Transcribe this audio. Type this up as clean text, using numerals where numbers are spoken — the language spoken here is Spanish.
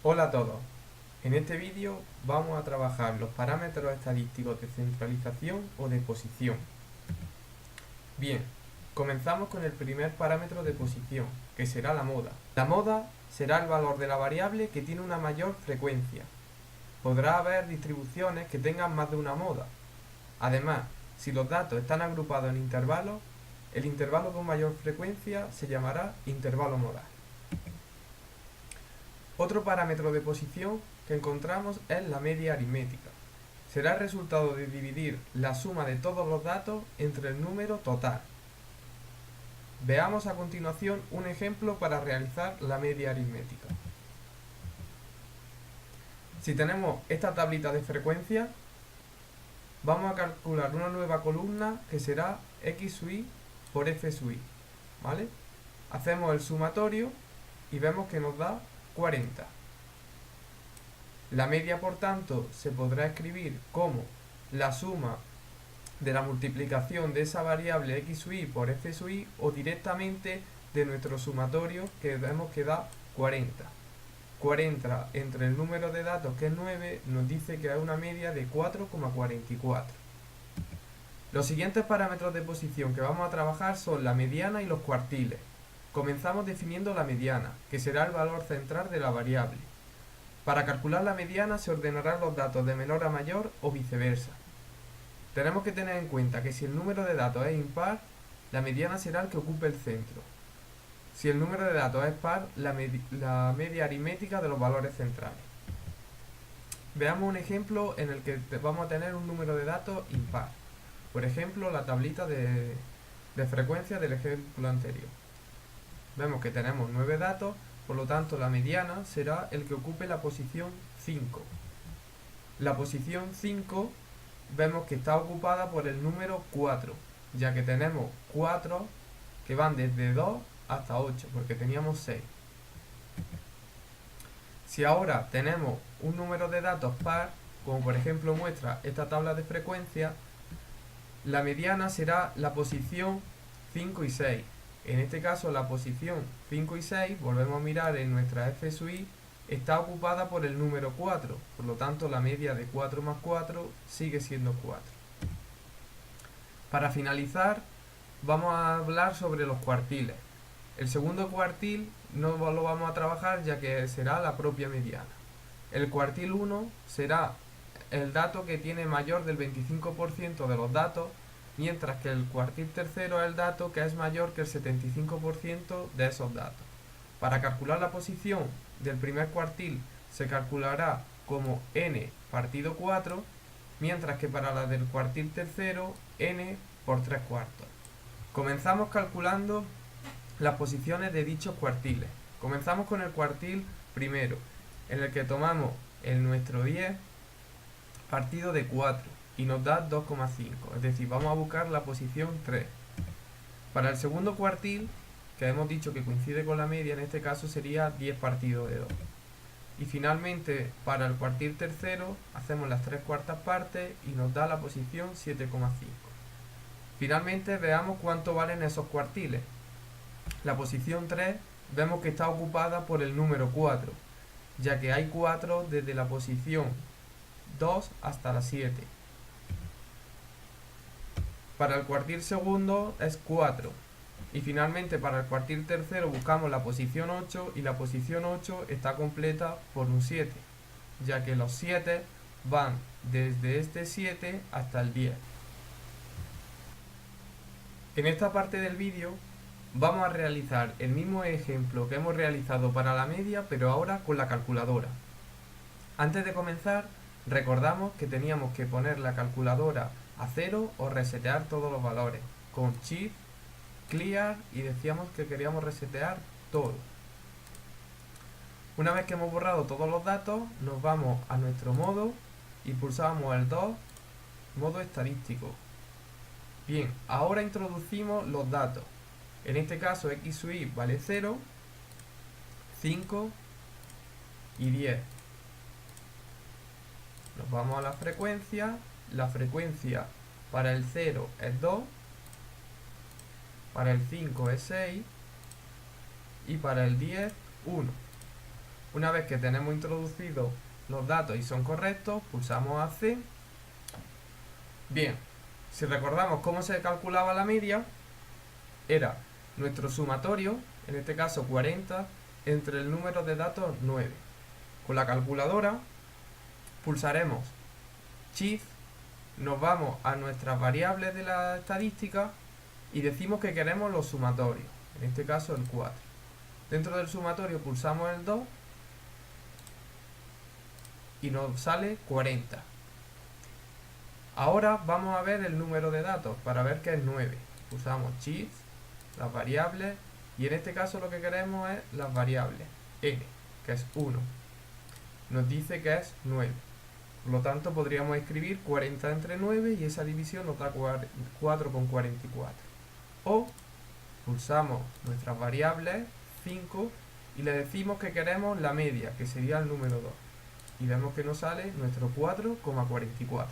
Hola a todos, en este vídeo vamos a trabajar los parámetros estadísticos de centralización o de posición. Bien, comenzamos con el primer parámetro de posición, que será la moda. La moda será el valor de la variable que tiene una mayor frecuencia. Podrá haber distribuciones que tengan más de una moda. Además, si los datos están agrupados en intervalos, el intervalo con mayor frecuencia se llamará intervalo modal. Otro parámetro de posición que encontramos es la media aritmética. Será el resultado de dividir la suma de todos los datos entre el número total. Veamos a continuación un ejemplo para realizar la media aritmética. Si tenemos esta tablita de frecuencia, vamos a calcular una nueva columna que será x sub i por f sub i, ¿vale? Hacemos el sumatorio y vemos que nos da 40. La media, por tanto, se podrá escribir como la suma de la multiplicación de esa variable x sub i por f sub i o directamente de nuestro sumatorio que vemos que da 40. 40 entre el número de datos, que es 9, nos dice que hay una media de 4,44. Los siguientes parámetros de posición que vamos a trabajar son la mediana y los cuartiles. Comenzamos definiendo la mediana, que será el valor central de la variable. Para calcular la mediana se ordenarán los datos de menor a mayor o viceversa. Tenemos que tener en cuenta que si el número de datos es impar, la mediana será el que ocupe el centro. Si el número de datos es par, la media aritmética de los valores centrales. Veamos un ejemplo en el que vamos a tener un número de datos impar. Por ejemplo, la tablita de frecuencia del ejemplo anterior. Vemos que tenemos 9 datos, por lo tanto la mediana será el que ocupe la posición 5. La posición 5 vemos que está ocupada por el número 4, ya que tenemos 4 que van desde 2 hasta 8, porque teníamos 6. Si ahora tenemos un número de datos par, como por ejemplo muestra esta tabla de frecuencia, la mediana será la posición 5 y 6. En este caso la posición 5 y 6, volvemos a mirar en nuestra f sub i, está ocupada por el número 4, por lo tanto la media de 4 más 4 sigue siendo 4. Para finalizar, vamos a hablar sobre los cuartiles. El segundo cuartil no lo vamos a trabajar ya que será la propia mediana. El cuartil 1 será el dato que tiene mayor del 25% de los datos, mientras que el cuartil tercero es el dato que es mayor que el 75% de esos datos. Para calcular la posición del primer cuartil se calculará como n partido 4, mientras que para la del cuartil tercero, n por 3 cuartos. Comenzamos calculando las posiciones de dichos cuartiles. Comenzamos con el cuartil primero, en el que tomamos el nuestro 10 partido de 4 y nos da 2,5, es decir, vamos a buscar la posición 3. Para el segundo cuartil, que hemos dicho que coincide con la media, en este caso sería 10 partido de 2. Y finalmente, para el cuartil tercero, hacemos las 3 cuartas partes y nos da la posición 7,5. Finalmente, veamos cuánto valen esos cuartiles. La posición 3 vemos que está ocupada por el número 4, ya que hay 4 desde la posición 2 hasta la 7. Para el cuartil segundo es 4. Y finalmente para el cuartil tercero buscamos la posición 8 y la posición 8 está completa por un 7, ya que los 7 van desde este 7 hasta el 10. En esta parte del vídeo vamos a realizar el mismo ejemplo que hemos realizado para la media, pero ahora con la calculadora. Antes de comenzar, recordamos que teníamos que poner la calculadora a 0 o resetear todos los valores con Shift, Clear, y decíamos que queríamos resetear todo. Una vez que hemos borrado todos los datos, nos vamos a nuestro modo y pulsamos el 2, modo estadístico. Bien, ahora introducimos los datos. En este caso x sub i vale 0, 5 y 10. Nos vamos a la frecuencia. La frecuencia para el 0 es 2, para el 5 es 6 y para el 10 1. Una vez que tenemos introducido los datos y son correctos, pulsamos AC. Bien, si recordamos cómo se calculaba la media, era nuestro sumatorio, en este caso 40, entre el número de datos 9. Con la calculadora pulsaremos Shift, nos vamos a nuestras variables de la estadística y decimos que queremos los sumatorios, en este caso el 4. Dentro del sumatorio pulsamos el 2 y nos sale 40. Ahora vamos a ver el número de datos para ver que es 9. Pulsamos Shift, las variables, y en este caso lo que queremos es las variables n, que es 1. Nos dice que es 9. Por lo tanto podríamos escribir 40 entre 9 y esa división nos da 4,44. O pulsamos nuestras variables 5 y le decimos que queremos la media, que sería el número 2. Y vemos que nos sale nuestro 4,44.